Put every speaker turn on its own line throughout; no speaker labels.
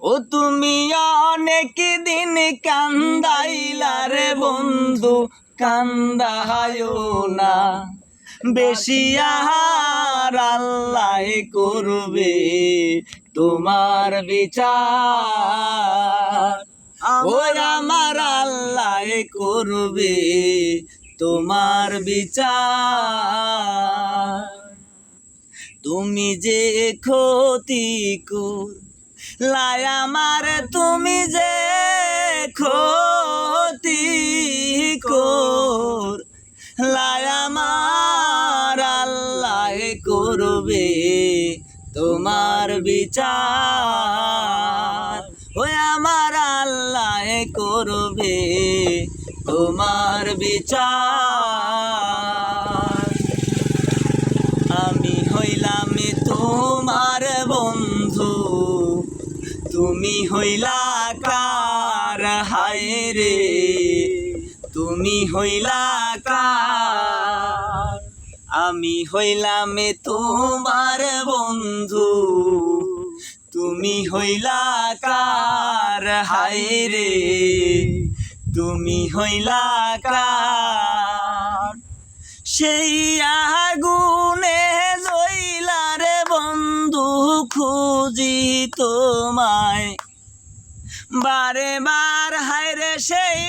ও তুমি অনেক দিন কান্দাইলা রে বন্ধু, কান্দাহায়ো না বেশি, আর আল্লাহ করবে তোমার বিচার। ও আমার আল্লাহ করবে তোমার বিচার। তুমি যে ক্ষতি লাই আমার, তুমি যে ক্ষতি লাই আমার, আল্লাহ করবে তোমার বিচার। ওই আমার আল্লাহ করবে তোমার বিচার। আমি হইলাম তোমার বন্ধু, তুমি হইলা কার, হায় রে তুমি হইলা কার। আমি হইলাম তোমার বন্ধু, তুমি হইলা কার, হায় রে তুমি হইলা কার। সেই আগুনে জ্বইলা রে বন্ধু, খুঁজি তোমায় বারে বার, হায় রে সেই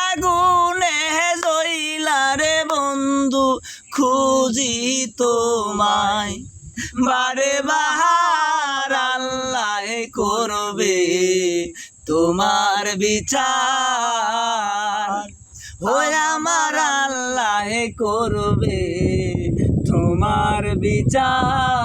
আগুনে জ্বইলা রে বন্ধু, খুঁজি তোমায় বারে বার। আল্লাহ করবে তোমার বিচার। ওই আমার আল্লাহ করবে তোমার বিচার।